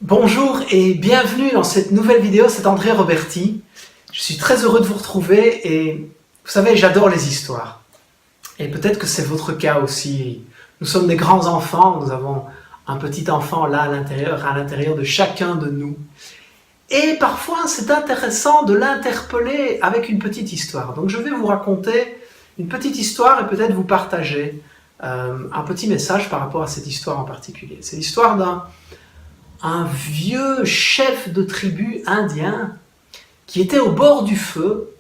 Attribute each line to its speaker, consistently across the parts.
Speaker 1: Bonjour et bienvenue dans cette nouvelle vidéo, c'est André Roberti. Je suis très heureux de vous retrouver et vous savez, j'adore les histoires. Et peut-être que c'est votre cas aussi. Nous sommes des grands enfants, nous avons un petit enfant là à l'intérieur de chacun de nous. Et parfois, c'est intéressant de l'interpeller avec une petite histoire. Donc je vais vous raconter une petite histoire et peut-être vous partager un petit message par rapport à cette histoire en particulier. C'est l'histoire d'un vieux chef de tribu indien qui était au bord du feu.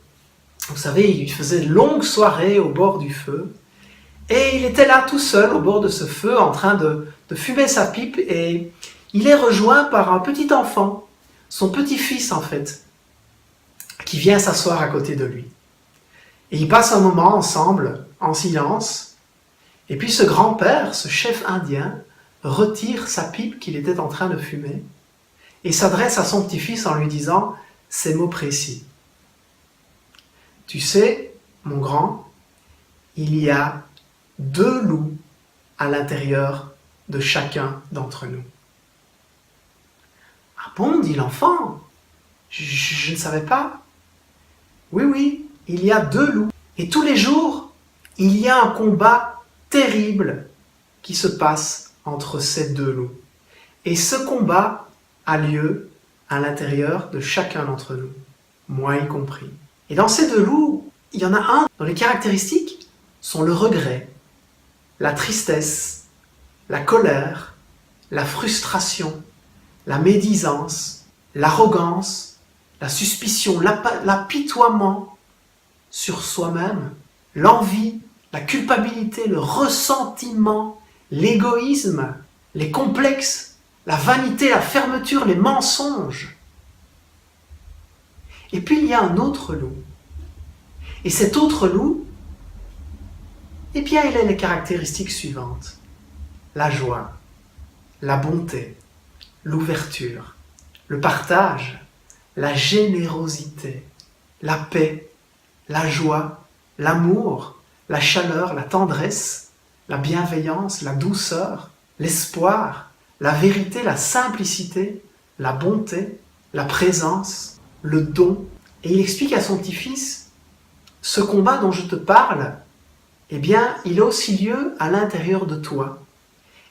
Speaker 1: Vous savez, il faisait de longues soirées au bord du feu. Et il était là tout seul au bord de ce feu en train de fumer sa pipe et il est rejoint par un petit enfant, son petit-fils en fait, qui vient s'asseoir à côté de lui. Et ils passent un moment ensemble, en silence. Et puis ce grand-père, ce chef indien, retire sa pipe qu'il était en train de fumer et s'adresse à son petit-fils en lui disant ces mots précis. « Tu sais, mon grand, il y a 2 loups à l'intérieur de chacun d'entre nous. » « Ah bon, dit l'enfant, je ne savais pas. »« Oui, oui, il y a 2 loups. Et tous les jours, il y a un combat terrible qui se passe entre ces 2 loups. Et ce combat a lieu à l'intérieur de chacun d'entre nous, moi y compris. Et dans ces 2 loups, il y en a un dont les caractéristiques sont le regret, la tristesse, la colère, la frustration, la médisance, l'arrogance, la suspicion, l'apitoiement sur soi-même, l'envie, la culpabilité, le ressentiment, l'égoïsme, les complexes, la vanité, la fermeture, les mensonges. Et puis il y a un autre loup. Et cet autre loup, eh bien il a les caractéristiques suivantes. La joie, la bonté, l'ouverture, le partage, la générosité, la paix, la joie, l'amour, la chaleur, la tendresse, la bienveillance, la douceur, l'espoir, la vérité, la simplicité, la bonté, la présence, le don. Et il explique à son petit-fils, ce combat dont je te parle, eh bien, il a aussi lieu à l'intérieur de toi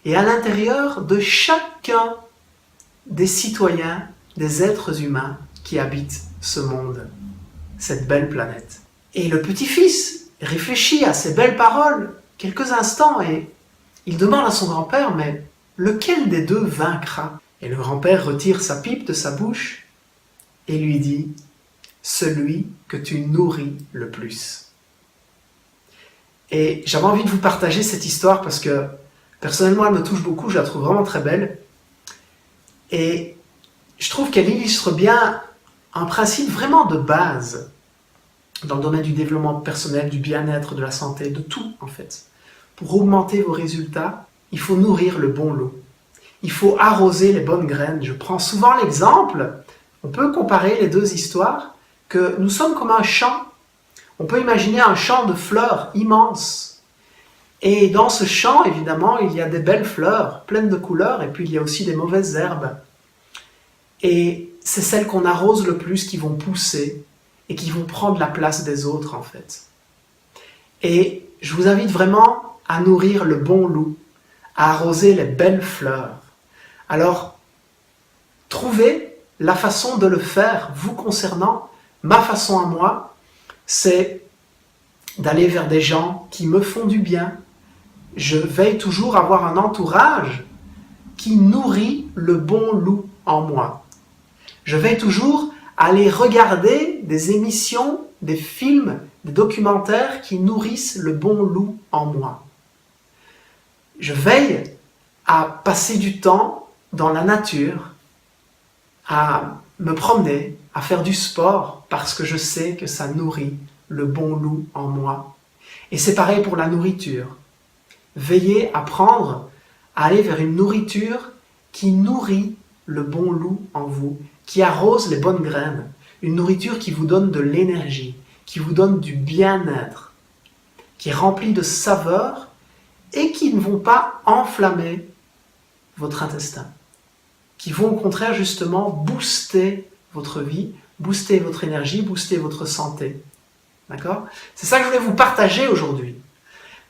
Speaker 1: et à l'intérieur de chacun des citoyens, des êtres humains qui habitent ce monde, cette belle planète. Et le petit-fils réfléchit à ces belles paroles quelques instants et il demande à son grand-père, mais lequel des 2 vaincra? Et le grand-père retire sa pipe de sa bouche et lui dit, celui que tu nourris le plus. Et j'avais envie de vous partager cette histoire parce que personnellement elle me touche beaucoup, je la trouve vraiment très belle. Et je trouve qu'elle illustre bien un principe vraiment de base dans le domaine du développement personnel, du bien-être, de la santé, de tout en fait. Pour augmenter vos résultats, il faut nourrir le bon lot. Il faut arroser les bonnes graines. Je prends souvent l'exemple, on peut comparer les 2 histoires, que nous sommes comme un champ. On peut imaginer un champ de fleurs immense. Et dans ce champ, évidemment, il y a des belles fleurs, pleines de couleurs, et puis il y a aussi des mauvaises herbes. Et c'est celles qu'on arrose le plus qui vont pousser et qui vont prendre la place des autres, en fait. Et je vous invite vraiment à nourrir le bon loup, à arroser les belles fleurs. Alors, trouvez la façon de le faire, vous concernant. Ma façon à moi, c'est d'aller vers des gens qui me font du bien. Je veille toujours à avoir un entourage qui nourrit le bon loup en moi. Je veille toujours à aller regarder des émissions, des films, des documentaires qui nourrissent le bon loup en moi. Je veille à passer du temps dans la nature, à me promener, à faire du sport, parce que je sais que ça nourrit le bon loup en moi. Et c'est pareil pour la nourriture. Veillez à aller vers une nourriture qui nourrit le bon loup en vous, qui arrose les bonnes graines, une nourriture qui vous donne de l'énergie, qui vous donne du bien-être, qui est remplie de saveurs et qui ne vont pas enflammer votre intestin, qui vont au contraire justement booster votre vie, booster votre énergie, booster votre santé. D'accord? C'est ça que je voulais vous partager aujourd'hui.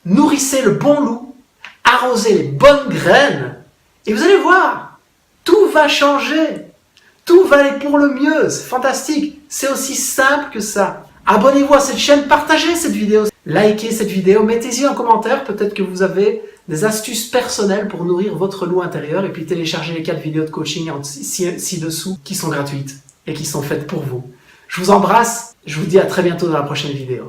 Speaker 1: Nourrissez le bon loup, arrosez les bonnes graines, et vous allez voir, tout va changer. Tout va aller pour le mieux. C'est fantastique. C'est aussi simple que ça. Abonnez-vous à cette chaîne, partagez cette vidéo, likez cette vidéo, mettez-y un commentaire. Peut-être que vous avez des astuces personnelles pour nourrir votre loup intérieur, et puis téléchargez les 4 vidéos de coaching ci-dessous qui sont gratuites et qui sont faites pour vous. Je vous embrasse. Je vous dis à très bientôt dans la prochaine vidéo.